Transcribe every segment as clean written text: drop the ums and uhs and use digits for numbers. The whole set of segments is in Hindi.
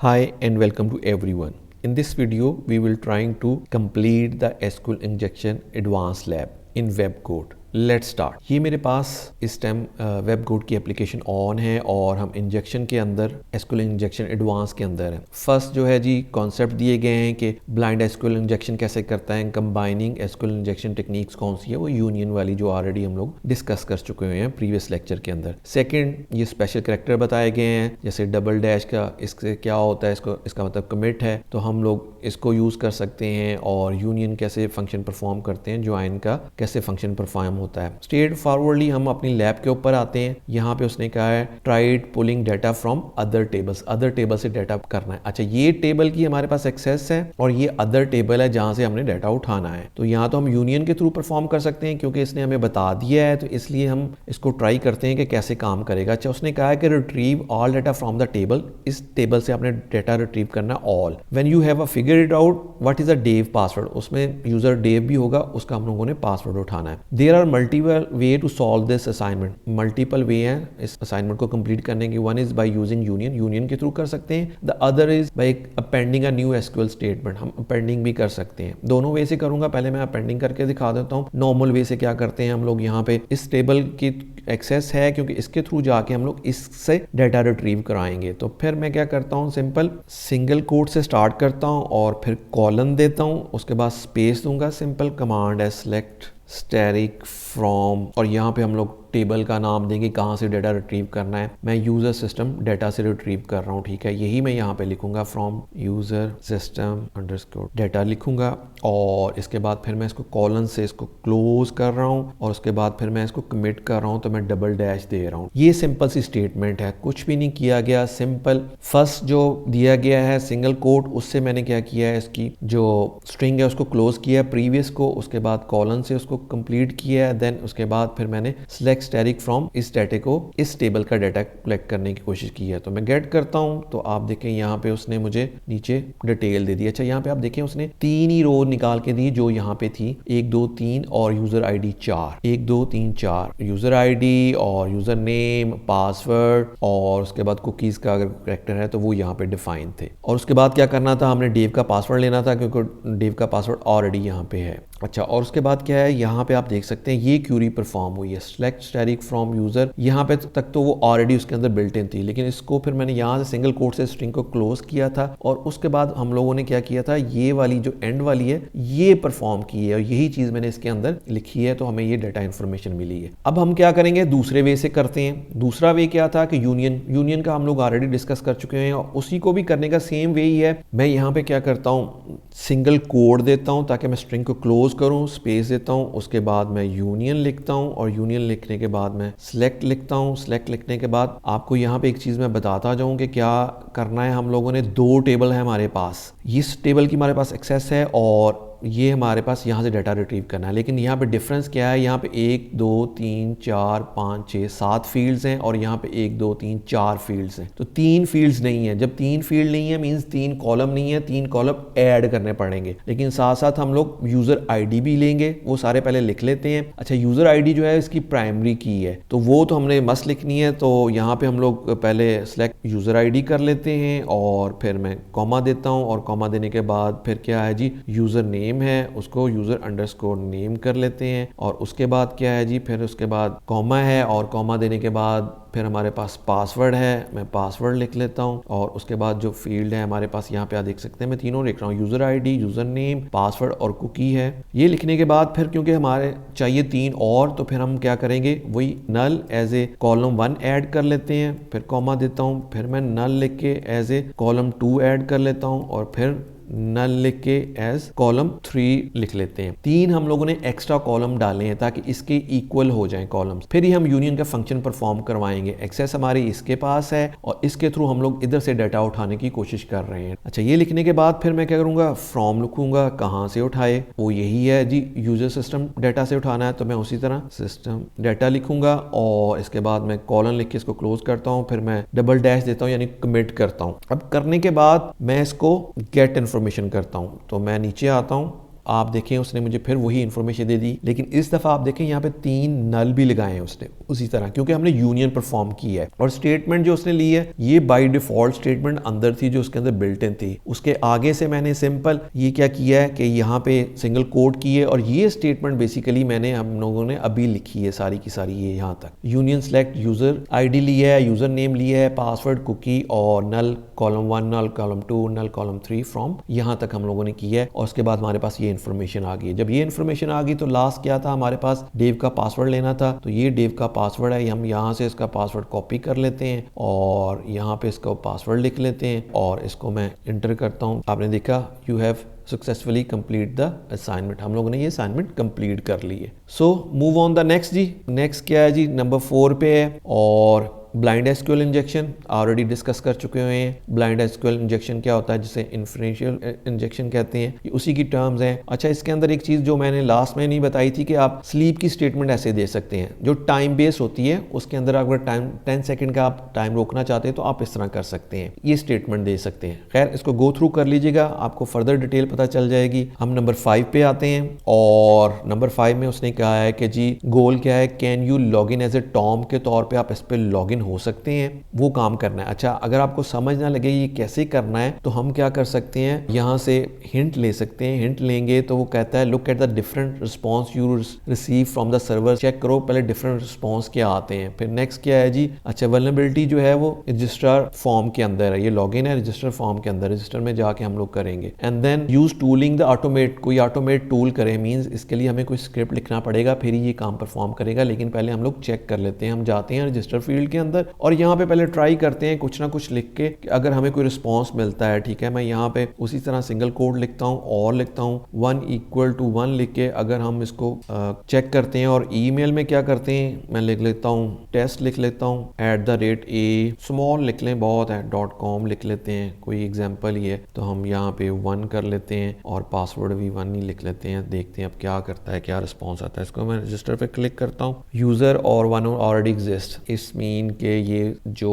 Hi and welcome to everyone. In this video, we will trying to complete the SQL injection advanced lab in web code. Let's start. ये मेरे पास इस टाइम वेब कोड की एप्लीकेशन ऑन है और हम इंजेक्शन के अंदर एसक्यूएल इंजेक्शन एडवांस के अंदर है। फर्स्ट जो है जी कॉन्सेप्ट दिए गए हैं कि ब्लाइंड एसक्यूएल इंजेक्शन कैसे करता है, कंबाइनिंग एसक्यूएल इंजेक्शन टेक्निक्स कौन सी है, वो यूनियन वाली जो ऑलरेडी हम लोग डिस्कस कर चुके हैं प्रीवियस लेक्चर के अंदर। सेकेंड, ये स्पेशल कैरेक्टर बताए गए हैं, जैसे डबल डैश का इससे क्या होता है, इसका मतलब कमिट है, तो हम लोग इसको यूज़ कर सकते हैं। और यूनियन कैसे फंक्शन परफॉर्म करते हैं, ज्वाइन का कैसे फंक्शन परफॉर्म होता है। स्ट्रेट फॉरवर्डली हम अपनी लैब के ऊपर आते हैं। यहाँ पे उसने कहा है tried pulling data from other tables, other table से डाटा करना है। अच्छा, ये टेबल की हमारे पास एक्सेस है और ये अदर टेबल है जहां से हमने डाटा उठाना है। तो यहाँ तो हम यूनियन के थ्रू परफॉर्म कर सकते हैं क्योंकि इसने हमें बता दिया है, तो इसलिए हम इसको ट्राई करते हैं कि कैसे काम करेगा। अच्छा, उसने कहा है कि retrieve all data from the table, इस टेबल से आपने डाटा रिट्रीव करना all. When you have figure it out what is a dev password, उसमें यूजर डेव भी होगा, उसका हम लोगों ने पासवर्ड उठाना है। There are multiple way to solve this assignment, multiple way हैं इस असाइनमेंट को कंप्लीट करने की। One is by using union, union के थ्रू कर सकते हैं। The other is by appending a new SQL statement, हम अपेंडिंग भी कर सकते हैं। दोनों वे से करूंगा, पहले मैं अपेंडिंग करके दिखा देता हूँ। नॉर्मल वे से क्या करते हैं हम लोग, यहाँ पे इस टेबल की एक्सेस है क्योंकि इसके थ्रू जाके हम लोग इससे डाटा रिट्रीव कराएंगे। तो फिर मैं क्या करता हूँ, सिंपल सिंगल कोट से स्टार्ट करता हूँ और फिर कॉलन देता हूँ, उसके बाद स्पेस दूंगा। सिंपल कमांड है सेलेक्ट स्टैटिक फ्रॉम, और यहाँ पे हम लोग टेबल का नाम देंगे कहाँ से डाटा रिट्रीव करना है। मैं यूजर सिस्टम डाटा से रिट्रीव कर रहा हूँ, ठीक है, यही मैं यहाँ पे लिखूंगा, from user system underscore data लिखूंगा। और इसके बाद फिर मैं इसको कॉलन से इसको क्लोज कर रहा हूँ और उसके बाद फिर मैं इसको कमिट कर रहा हूँ, तो मैं डबल डैश दे रहा हूँ। ये सिंपल सी स्टेटमेंट है, कुछ भी नहीं किया गया। सिंपल फर्स्ट जो दिया गया है सिंगल कोट, उससे मैंने क्या किया है, इसकी जो स्ट्रिंग है उसको क्लोज किया प्रीवियस को, उसके बाद कॉलन से उसको कंप्लीट किया है। देन उसके बाद फिर मैंने सिलेक्ट स्टैटिक फ्रॉम इस डाटा को, इस टेबल का डाटा कलेक्ट करने की कोशिश की है। तो मैं गेट करता हूं, तो आप देखें यहाँ पे उसने मुझे नीचे डिटेल दे दी। अच्छा, यहाँ पे आप देखें उसने 3 ही रो निकाल के दी जो यहाँ पे थी, 1 2 3 और यूजर आईडी 4, 1 2 3 4 यूजर आईडी और यूजर नेम, पासवर्ड, और उसके बाद कुकीज का अगर कैरेक्टर है तो वो यहाँ पे डिफाइन थे। और उसके बाद क्या करना था, हमने डेव का पासवर्ड लेना था क्योंकि डेव का पासवर्ड ऑलरेडी यहाँ पे है। अच्छा, और उसके बाद क्या है, यहाँ पे आप देख सकते हैं ये क्यूरी परफॉर्म हुई है, सेलेक्ट स्टैटिक फ्रॉम यूजर। यहाँ पे तक तो वो ऑलरेडी उसके अंदर बिल्ट इन थी, लेकिन इसको फिर मैंने यहाँ से सिंगल कोट से स्ट्रिंग को क्लोज किया था और उसके बाद हम लोगों ने क्या किया था, ये वाली जो एंड वाली है ये परफॉर्म की है और यही चीज मैंने इसके अंदर लिखी है, तो हमें ये डाटा इन्फॉर्मेशन मिली है। अब हम क्या करेंगे, दूसरे वे से करते हैं। दूसरा वे क्या था कि यूनियन, यूनियन का हम लोग ऑलरेडी डिस्कस कर चुके हैं और उसी को भी करने का सेम वे ही है। मैं यहाँ पे क्या करता हूँ, सिंगल कोड देता हूँ ताकि मैं स्ट्रिंग को क्लोज करूँ, स्पेस देता हूँ, उसके बाद मैं यूनियन लिखता हूँ और यूनियन लिखने के बाद मैं सिलेक्ट लिखता हूँ। सिलेक्ट लिखने के बाद आपको यहाँ पे एक चीज़ मैं बताता जाऊँ कि क्या करना है। हम लोगों ने 2 टेबल है हमारे पास, इस टेबल की हमारे पास एक्सेस है और ये हमारे पास यहाँ से डाटा रिट्रीव करना है। लेकिन यहाँ पे डिफरेंस क्या है, यहाँ पे 1 2 3 4 5 6 7 फील्ड्स हैं और यहाँ पे 1 2 3 4 फील्ड्स हैं, तो 3 फील्ड्स नहीं है। जब 3 फील्ड नहीं है मींस 3 कॉलम नहीं है, 3 कॉलम ऐड करने पड़ेंगे। लेकिन साथ साथ हम लोग यूजर आईडी भी लेंगे, वो सारे पहले लिख लेते हैं। अच्छा, यूजर आईडी जो है इसकी प्राइमरी की है, तो वो तो हमने मस्ट लिखनी है। तो यहाँ पे हम लोग पहले सेलेक्ट यूजर आईडी कर लेते हैं और फिर मैं कॉमा देता हूँ और कॉमा देने के बाद फिर क्या है जी, यूजर नेम है, उसको यूजर अंडरस्कोर नेम कर लेते हैं। और उसके बाद क्या है जी, फिर उसके बाद कॉमा है और कॉमा देने के बाद फिर हमारे पास पासवर्ड है, मैं पासवर्ड लिख लेता हूँ। और उसके बाद जो फील्ड है हमारे पास यहाँ पे आप देख सकते हैं, मैं तीनों लिख रहा हूँ, user ID, user name, password और कुकी है। ये लिखने के बाद फिर क्योंकि हमारे चाहिए 3 और, तो फिर हम क्या करेंगे, वही नल एज ए कॉलम 1 ऐड कर लेते हैं, फिर कॉमा देता हूँ, फिर मैं नल लिख के एज ए कॉलम 2 ऐड कर लेता हूँ और फिर नल लिख के एज कॉलम 3 लिख लेते हैं। 3 हम लोगों ने एक्स्ट्रा कॉलम डाले हैं ताकि इसके इक्वल हो जाएं कॉलम्स, फिर ही हम यूनियन का फंक्शन परफॉर्म करवाएंगे। एक्सेस हमारी इसके पास है और इसके थ्रू हम लोग इधर से डाटा उठाने की कोशिश कर रहे हैं। अच्छा, ये लिखने के बाद फिर मैं क्या करूंगा, फ्रॉम लिखूंगा, कहां से उठाए, वो यही है जी, यूजर सिस्टम डाटा से उठाना है, तो मैं उसी तरह सिस्टम डाटा लिखूंगा और इसके बाद मैं कॉलन लिख के इसको क्लोज करता हूँ, फिर मैं डबल डैश देता हूँ यानी कमिट करता हूँ। अब करने के बाद मैं इसको गेट इन्फॉर्मेशन करता हूं, तो मैं नीचे आता हूं, आप देखें उसने मुझे फिर वही इन्फॉर्मेशन दे दी, लेकिन इस दफ़ा आप देखें यहाँ पे 3 नल भी लगाए हैं उसने, उसी तरह, क्योंकि हमने यूनियन परफॉर्म की है। और स्टेटमेंट जो उसने ली है ये बाय डिफॉल्ट स्टेटमेंट अंदर थी जो उसके अंदर बिल्ट इन थी। उसके आगे से मैंने सिंपल ये क्या किया है कि यहाँ पे सिंगल कोट की है और ये स्टेटमेंट बेसिकली हम लोगों ने अभी लिखी है सारी की सारी, ये यहाँ तक यूनियन सेलेक्ट यूजर आईडी लिया है, यूजर नेम लिया है, पासवर्ड, कुकी और null column 1, null column 2, null column 3 from, यहाँ तक हम लोगों ने किया है। और उसके बाद हमारे पास ये इन्फॉर्मेशन आ गई। जब ये इन्फॉर्मेशन आ गई तो लास्ट क्या था, हमारे पास डेव का पासवर्ड लेना था। तो ये डेव का पासवर्ड है, हम यहाँ से इसका पासवर्ड कॉपी कर लेते हैं और यहाँ पे इसका पासवर्ड लिख लेते हैं और इसको मैं इंटर करता हूँ। आपने देखा you have successfully complete the assignment, हम लोगों ने ये असाइनमेंट कंप्लीट कर ली है। So move on the next जी। नेक्स्ट क्या है जी, नंबर 4 पे है और blind SQL injection already discuss कर चुके हुए हैं। ब्लाइंड एसक्यूएल इंजेक्शन क्या होता है, जिसे इन्फरेंशियल इंजेक्शन कहते हैं, ये उसी की टर्म्स हैं। अच्छा, इसके अंदर एक चीज़ जो मैंने लास्ट में नहीं बताई थी कि आप स्लीप की स्टेटमेंट ऐसे दे सकते हैं जो टाइम बेस होती है, उसके अंदर अगर टाइम 10 सेकेंड का आप टाइम रोकना चाहते हैं तो आप इस तरह कर सकते हैं, ये स्टेटमेंट दे सकते हैं। खैर इसको गो थ्रू कर लीजिएगा, आपको फर्दर डिटेल पता चल जाएगी। हम नंबर 5 पे आते हैं और नंबर 5 में उसने कहा है कि जी गोल क्या है, can you log in as a Tom के तौर पर आप इस पर लॉग इन हो सकते हैं, वो काम करना है। अच्छा, अगर आपको समझ ना लगे ये कैसे करना है तो हम क्या कर सकते हैं, यहाँ से हिंट ले सकते हैं। हिंट लेंगे तो वो कहता है look at the different response you receive from the server, check करो पहले डिफरेंट रिस्पॉन्स क्या आते हैं। फिर नेक्स्ट क्या है जी, अच्छा वल्नरेबिलिटी जो है वो रजिस्टर फॉर्म के अंदर है, ये लॉगिन है रजिस्टर फॉर्म के अंदर, रजिस्टर में जाके हम लोग करेंगे। And then use tooling the automate, कोई ऑटोमेट टूल करे, मींस इसके लिए हमें कोई स्क्रिप्ट लिखना पड़ेगा फिर ये काम परफॉर्म करेगा। लेकिन पहले हम लोग चेक कर लेते हैं, हम जाते हैं रजिस्टर फील्ड के अंदर और यहाँ पे पहले ट्राई करते हैं कुछ ना कुछ लिख के कि अगर हमें कोई रिस्पॉन्स मिलता है। ठीक है, मैं यहाँ पे उसी तरह सिंगल कोड लिखता हूँ और लिखता हूँ 1 = 1 लिख के अगर हम इसको चेक करते हैं। और ईमेल में क्या करते हैं, मैं लिख लेता हूँ टेस्ट, लिख लेता हूँ @a स्मॉल लिख लें, बहुत है .com लिख लेते हैं, कोई एग्जाम्पल ही है तो हम यहाँ पे 1 कर लेते हैं और पासवर्ड भी 1 ही लिख लेते हैं। देखते हैं अब क्या करता है, क्या रिस्पॉन्स आता है। इसको मैं रजिस्टर पे क्लिक करता हूँ, यूजर और 1 ऑलरेडी एग्जिस्ट, इस मीन के ये जो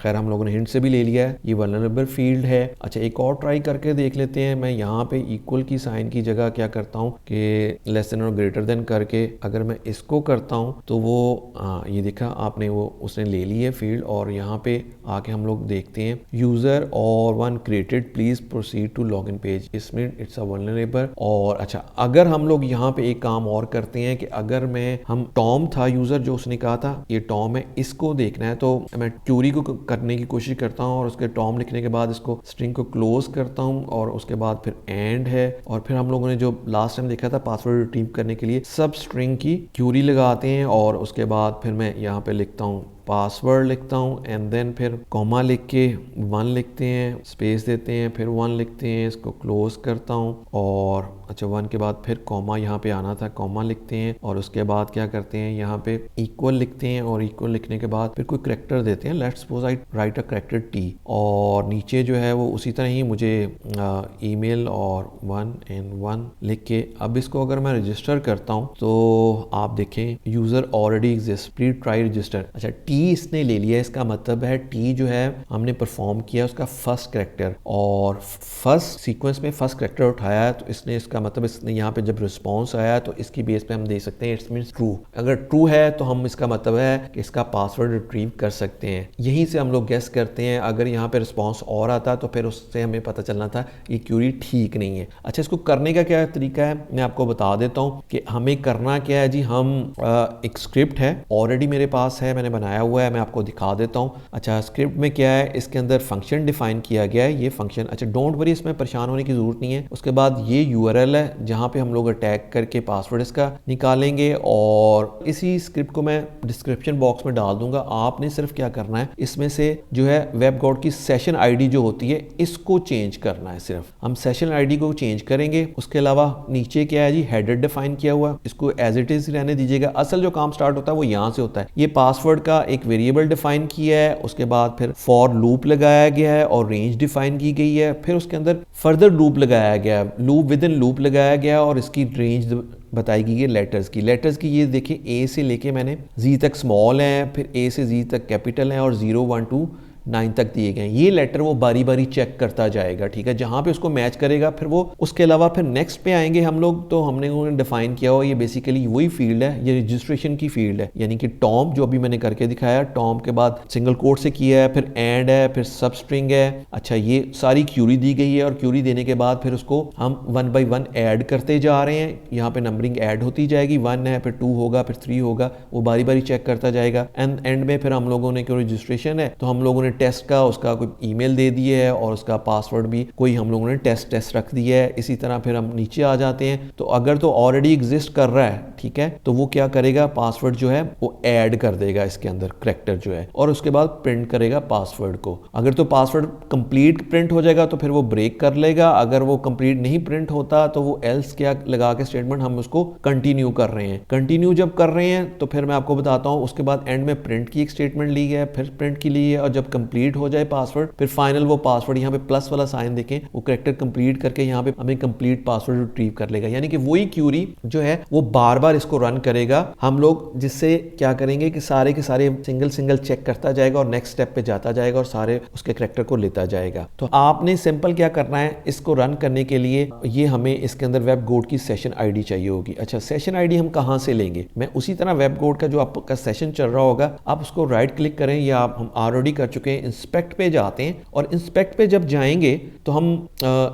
खैर हम लोगों ने हिंट से भी ले लिया है, ये वल्नरेबल फील्ड है। अच्छा, एक और ट्राई करके देख लेते हैं। मैं यहाँ पे इक्वल की साइन की जगह क्या करता हूँ कि लेस देन और ग्रेटर देन करके अगर मैं इसको करता हूँ तो वो ये देखा आपने, वो उसने ले ली है फील्ड। और यहाँ पे आके हम लोग देखते हैं यूजर और 1 created, please proceed to log in page, इसमें इट्स अ वल्नरेबल। और अच्छा, अगर हम लोग यहाँ पे एक काम और करते हैं कि अगर हम टॉम था यूजर जो उसने कहा था ये टॉम है, इसको देखना है तो मैं क्यूरी को करने की कोशिश करता हूँ और उसके टॉम लिखने के बाद इसको स्ट्रिंग को क्लोज करता हूँ और उसके बाद फिर एंड है। और फिर हम लोगों ने जो लास्ट टाइम देखा था पासवर्ड रिट्रीव करने के लिए सब स्ट्रिंग की क्यूरी लगाते हैं और उसके बाद फिर मैं यहाँ पे लिखता हूँ पासवर्ड लिखता हूँ एंड देन फिर कॉमा लिख के 1 लिखते हैं, स्पेस देते हैं, फिर 1 लिखते हैं, इसको क्लोज करता हूँ और अच्छा 1 के बाद फिर कॉमा यहाँ पे आना था, कॉमा लिखते हैं और उसके बाद क्या करते हैं यहाँ पे इक्वल लिखते हैं और इक्वल लिखने के बाद फिर कोई करेक्टर देते हैं। Let's suppose I right a character T और नीचे जो है वो उसी तरह ही मुझे ईमेल और 1 and 1 लिख के अब इसको अगर मैं रजिस्टर करता हूँ तो आप देखें user already exist, please try register. अच्छा, इसने ले लिया, इसका मतलब है टी जो है हमने परफॉर्म किया उसका फर्स्ट कैरेक्टर और फर्स्ट सीक्वेंस में फर्स्ट कैरेक्टर उठाया है तो इसने, इसका मतलब इसने यहाँ पे जब रिस्पॉन्स आया तो इसकी बेस पे हम दे सकते हैं इट्स मीन्स ट्रू। अगर ट्रू है तो हम इसका मतलब है कि इसका पासवर्ड रिट्रीव कर सकते हैं। यहीं से हम लोग गेस करते हैं। अगर यहाँ पे रिस्पॉन्स और आता तो फिर उससे हमें पता चलना था ये क्यूरी ठीक नहीं है। अच्छा, इसको करने का क्या तरीका है मैं आपको बता देता हूँ कि हमें करना क्या है जी। हम एक स्क्रिप्ट है ऑलरेडी मेरे पास है, मैंने बनाया हुआ है, मैं आपको दिखा देता हूँ। अच्छा, स्क्रिप्ट में क्या है, इसके अंदर फंक्शन डिफाइन किया गया है, ये फंक्शन। अच्छा, डोंट वरी, इसमें परेशान होने की जरूरत नहीं है। उसके बाद ये यूआरएल है जहाँ पे हम लोग अटैक करके पासवर्ड इसका निकालेंगे और इसी स्क्रिप्ट को मैं डिस्क्रिप्शन बॉक्स में डाल दूंगा। आपने सिर्फ क्या करना है, इसमें से जो है वेब गॉड की सेशन आईडी जो होती है इसको चेंज करना है। सिर्फ हम सेशन आईडी को चेंज करेंगे। उसके अलावा नीचे क्या है जी, हेडर डिफाइन किया हुआ, इसको एज इट इज रहने दीजिएगा। असल जो काम स्टार्ट होता है वो यहाँ से होता है। ये पासवर्ड का एक वेरिएबल डिफाइन किया है, उसके बाद फिर फॉर लूप लगाया गया है और रेंज डिफाइन की गई है, फिर उसके अंदर फर्दर लूप लगाया गया है, लूप विद इन लूप लगाया गया और इसकी रेंज बताई गई है लेटर्स की। ये देखिए ए से लेके मैंने जी तक स्मॉल है, फिर ए से जी तक कैपिटल है और 0 1 2 9 तक दिए गए हैं। ये लेटर वो बारी बारी चेक करता जाएगा, ठीक है, जहां पे उसको मैच करेगा फिर वो उसके अलावा फिर नेक्स्ट पे आएंगे हम लोग। तो हमने डिफाइन किया हुआ ये बेसिकली वही फील्ड है, ये रजिस्ट्रेशन की फील्ड है, यानी कि टॉम जो अभी मैंने करके दिखाया, टॉम के बाद सिंगल कोट से किया है, फिर एंड है, फिर सब स्ट्रिंग है। अच्छा, ये सारी क्यूरी दी गई है और क्यूरी देने के बाद फिर उसको हम 1 बाई 1 ऐड करते जा रहे हैं। यहाँ पे नंबरिंग ऐड होती जाएगी, 1 है, फिर 2 होगा, फिर 3 होगा, वो बारी बारी चेक करता जाएगा। एंड में फिर हम लोगों ने क्यों रजिस्ट्रेशन है तो हम लोगों ने टेस्ट का उसका कोई ईमेल दे दिया है और उसका पासवर्ड भी कोई हम लोगों ने टेस्ट रख दिया है। इसी तरह फिर हम नीचे आ जाते हैं, तो अगर तो ऑलरेडी एग्जिस्ट कर रहा है, ठीक है, तो वो क्या करेगा, पासवर्ड जो है वो ऐड कर देगा इसके अंदर करैक्टर जो है, और उसके बाद प्रिंट करेगा पासवर्ड को। अगर तो पासवर्ड कंप्लीट प्रिंट हो जाएगा तो फिर वो ब्रेक कर लेगा, अगर वो कंप्लीट नहीं प्रिंट होता तो वो एल्स क्या लगा के स्टेटमेंट हम उसको कंटिन्यू कर रहे हैं। कंटिन्यू जब कर रहे हैं तो फिर मैं आपको बताता हूं, उसके बाद एंड में प्रिंट की एक स्टेटमेंट ली है, फिर प्रिंट की ली है, और जब कंप्लीट हो जाए पासवर्ड फिर फाइनल वो पासवर्ड यहाँ पे प्लस वाला साइन देखें, वो करैक्टर कंप्लीट करके यहाँ पे हमें कंप्लीट पासवर्ड रिट्रीव कर लेगा। यानी कि वही क्यूरी जो है वो बार बार इसको रन करेगा हम लोग, जिससे क्या करेंगे कि सारे के सारे सिंगल चेक करता जाएगा और नेक्स्ट स्टेप पे जाता जाएगा और सारे उसके करैक्टर को लेता जाएगा। तो आपने सिंपल क्या करना है, इसको रन करने के लिए ये हमें इसके अंदर वेब गोट की सेशन आईडी चाहिए होगी। अच्छा, सेशन आईडी हम कहां से लेंगे, मैं उसी तरह वेब गोट का जो आपका सेशन चल रहा होगा आप उसको राइट क्लिक करें, या हम ऑलरेडी कर चुके हैं, इंस्पेक्ट पे जाते हैं, और इंस्पेक्ट पे जब जाएंगे तो हम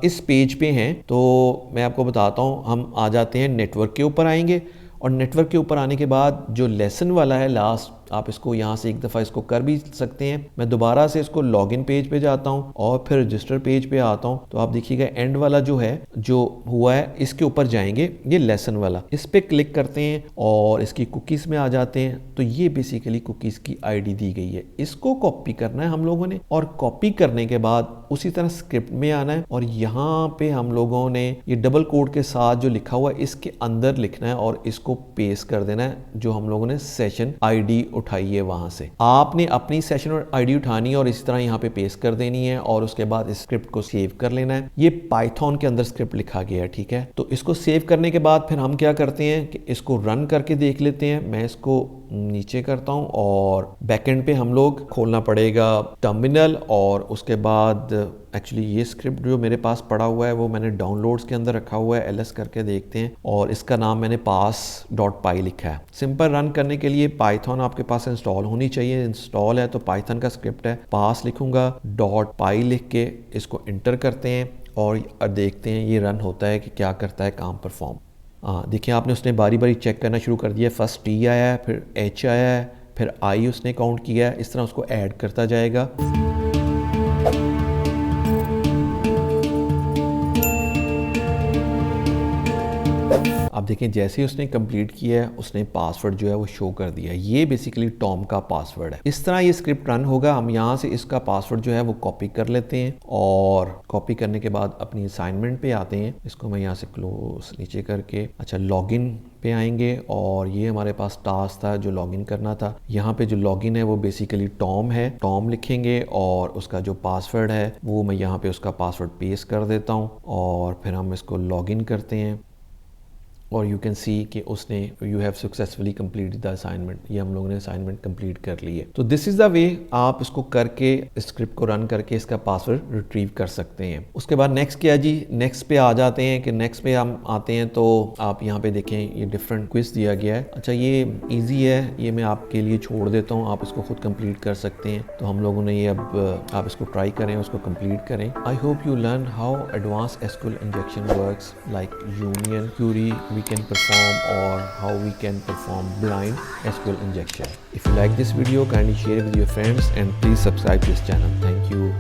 इस पेज पे हैं, तो मैं आपको बताता हूं, हम आ जाते हैं नेटवर्क के ऊपर आएंगे, और नेटवर्क के ऊपर आने के बाद जो लेसन वाला है लास्ट, आप इसको यहाँ से एक दफ़ा इसको कर भी सकते हैं। मैं दोबारा से इसको लॉगिन पेज पे जाता हूँ और फिर रजिस्टर पेज पे आता हूँ, तो आप देखिएगा एंड वाला जो है जो हुआ है इसके ऊपर जाएंगे, ये लेसन वाला, इस पे क्लिक करते हैं और इसकी कुकीज़ में आ जाते हैं। तो ये बेसिकली कुकीज़ की आईडी दी गई है, इसको कॉपी करना है हम लोगों ने, और कॉपी करने के बाद उसी तरह स्क्रिप्ट में आना है, और यहाँ पे हम लोगों ने ये डबल कोड के साथ जो लिखा हुआ है इसके अंदर लिखना है और इसको पेस्ट कर देना है, जो हम लोगों ने सेशन आईडी उठाई है वहां से। आपने अपनी सेशन और आईडी उठानी है और इसी तरह यहाँ पे पेस्ट कर देनी है, और उसके बाद इस स्क्रिप्ट को सेव कर लेना है। ये पाइथन के अंदर स्क्रिप्ट लिखा गया है, ठीक है। तो इसको सेव करने के बाद फिर हम क्या करते हैं कि इसको रन करके देख लेते हैं। मैं इसको नीचे करता हूं और बैकएंड पे हम लोग खोलना पड़ेगा टर्मिनल, और उसके बाद एक्चुअली ये स्क्रिप्ट जो मेरे पास पड़ा हुआ है वो मैंने डाउनलोड्स के अंदर रखा हुआ है, एलएस करके देखते हैं, और इसका नाम मैंने pass.py लिखा है। सिंपल रन करने के लिए पाइथन आपके पास इंस्टॉल होनी चाहिए, इंस्टॉल है तो पाइथन का स्क्रिप्ट है, पास लिखूंगा .py लिख के इसको इंटर करते हैं और देखते हैं ये रन होता है कि क्या करता है काम परफॉर्म। देखिए आपने उसने बारी बारी चेक करना शुरू कर दिया, फर्स्ट टी आया है, फिर एच आया है, फिर आई उसने काउंट किया है, इस तरह उसको ऐड करता जाएगा। आप देखें जैसे ही उसने कंप्लीट किया है उसने पासवर्ड जो है वो शो कर दिया है, ये बेसिकली टॉम का पासवर्ड है। इस तरह ये स्क्रिप्ट रन होगा। हम यहाँ से इसका पासवर्ड जो है वो कॉपी कर लेते हैं, और कॉपी करने के बाद अपनी असाइनमेंट पे आते हैं। इसको मैं यहाँ से क्लोज नीचे करके, अच्छा, लॉगिन पे आएंगे, और ये हमारे पास टास्क था जो लॉगिन करना था। यहाँ पे जो लॉगिन है वो बेसिकली टॉम है, टॉम लिखेंगे और उसका जो पासवर्ड है वो मैं यहाँ पे उसका पासवर्ड पेस्ट कर देता हूँ, और फिर हम इसको लॉगिन करते हैं, और यू कैन सी कि उसने you have successfully completed the assignment, ये हम लोगों ने असाइनमेंट कंप्लीट कर ली है। तो दिस इज द वे आप इसको करके स्क्रिप्ट को रन करके इसका पासवर्ड रिट्रीव कर सकते हैं। उसके बाद नेक्स्ट क्या जी, नेक्स्ट पे आ जाते हैं कि नेक्स्ट पे हम आते हैं, तो आप यहाँ पे देखें ये डिफरेंट क्विज दिया गया है। अच्छा, ये ईजी है, ये मैं आपके लिए छोड़ देता हूँ, आप इसको खुद कंप्लीट कर सकते हैं। तो हम लोगों ने ये अब आप इसको ट्राई करें, उसको कंप्लीट करें। I hope you learn how advance SQL injection works like union, query we can perform, or how we can perform blind SQL injection. If you like this video, kindly share it with your friends and please subscribe to this channel. Thank you.